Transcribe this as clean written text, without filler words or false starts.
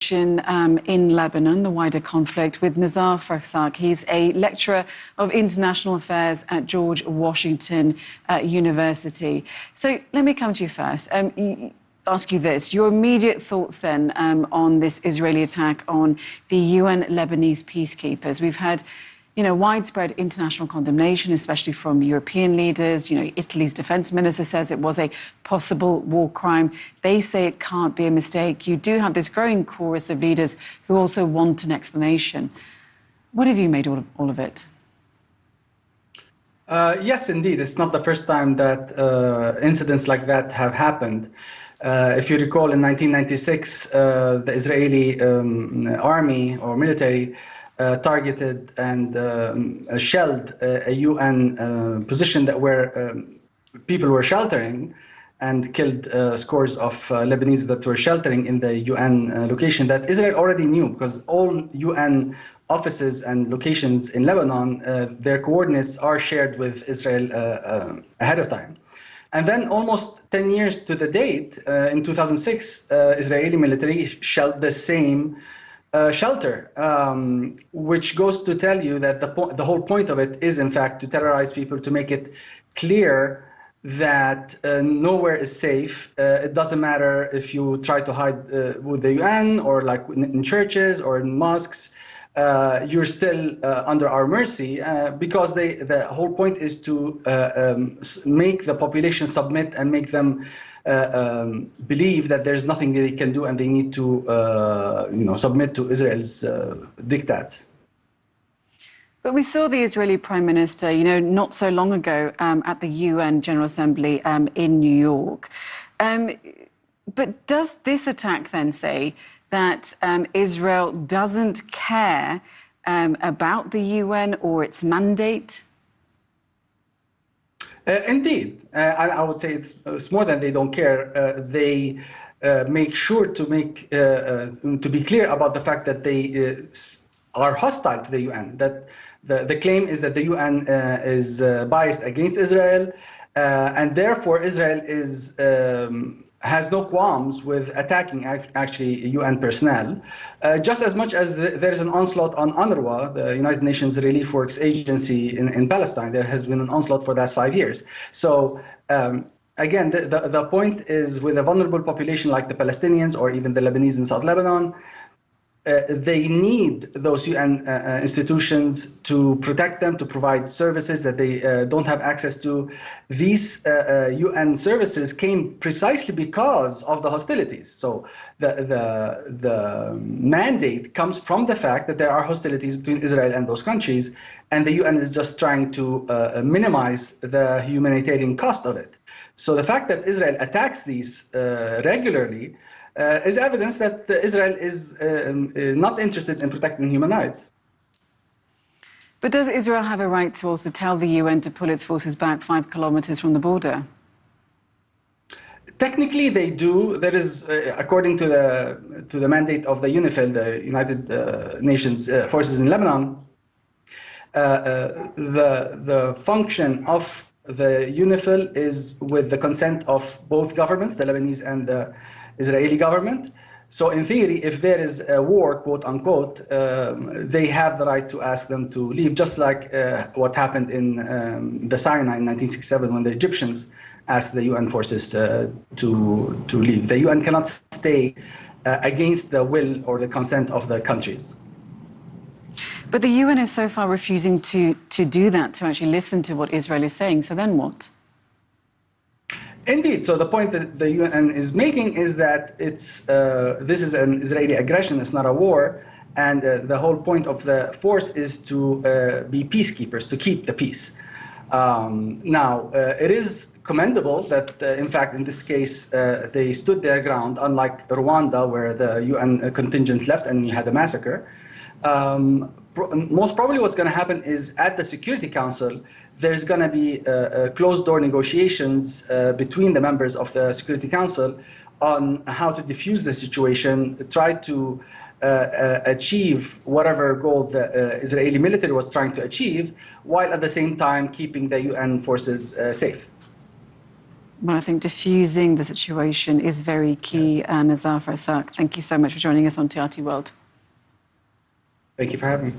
In Lebanon, the wider conflict, with Nazar Farsak. He's a lecturer of international affairs at George Washington University. So let me come to you first. Ask you this: your immediate thoughts then on this Israeli attack on the UN Lebanese peacekeepers. We've had, widespread international condemnation, especially from European leaders. Italy's defense minister says it was a possible war crime. They say it can't be a mistake. You do have this growing chorus of leaders who also want an explanation. What have you made all of it? Yes, indeed. It's not the first time that incidents like that have happened. If you recall, in 1996, the Israeli army or military targeted and shelled a UN position that where people were sheltering, and killed scores of Lebanese that were sheltering in the UN location that Israel already knew, because all UN offices and locations in Lebanon, their coordinates are shared with Israel ahead of time. And then almost 10 years to the date, in 2006, Israeli military shelled the same shelter, which goes to tell you that the whole point of it is, in fact, to terrorize people, to make it clear that nowhere is safe. It doesn't matter if you try to hide with the UN or like in churches or in mosques. You're still under our mercy, because the whole point is to make the population submit and make them believe that there's nothing they can do and they need to submit to Israel's diktats. But we saw the Israeli Prime Minister, not so long ago at the UN General Assembly in New York. But does this attack then say that Israel doesn't care about the UN or its mandate? Indeed. I would say it's more than they don't care. They make sure to be clear about the fact that they are hostile to the UN, that the claim is that the UN is biased against Israel, and therefore Israel has no qualms with attacking actually UN personnel, just as much as there is an onslaught on UNRWA, the United Nations Relief Works Agency in Palestine. There has been an onslaught for the last 5 years. So again, the point is, with a vulnerable population like the Palestinians or even the Lebanese in South Lebanon, they need those UN institutions to protect them, to provide services that they don't have access to. These UN services came precisely because of the hostilities. So the mandate comes from the fact that there are hostilities between Israel and those countries, and the UN is just trying to minimize the humanitarian cost of it. So the fact that Israel attacks these regularly is evidence that Israel is not interested in protecting human rights. But does Israel have a right to also tell the UN to pull its forces back 5 kilometers from the border? Technically, they do. There is, according to the mandate of the UNIFIL, the United Nations Forces in Lebanon, the function of the UNIFIL is with the consent of both governments, the Lebanese and the Israeli government. So in theory, if there is a war, quote unquote, they have the right to ask them to leave, just like what happened in the Sinai in 1967 when the Egyptians asked the UN forces to leave. The UN cannot stay against the will or the consent of the countries. But the UN is so far refusing to do that, to actually listen to what Israel is saying. So then what? Indeed. So the point that the UN is making is that this is an Israeli aggression. It's not a war. And the whole point of the force is to be peacekeepers, to keep the peace. Now, it is commendable that, in fact, in this case, they stood their ground, unlike Rwanda, where the UN contingent left and you had a massacre. Most probably what's going to happen is at the Security Council, there's going to be closed-door negotiations between the members of the Security Council on how to diffuse the situation, try to achieve whatever goal the Israeli military was trying to achieve, while at the same time keeping the UN forces safe. Well, I think diffusing the situation is very key. Yes. Nizar Farzak, thank you so much for joining us on TRT World. Thank you for having me.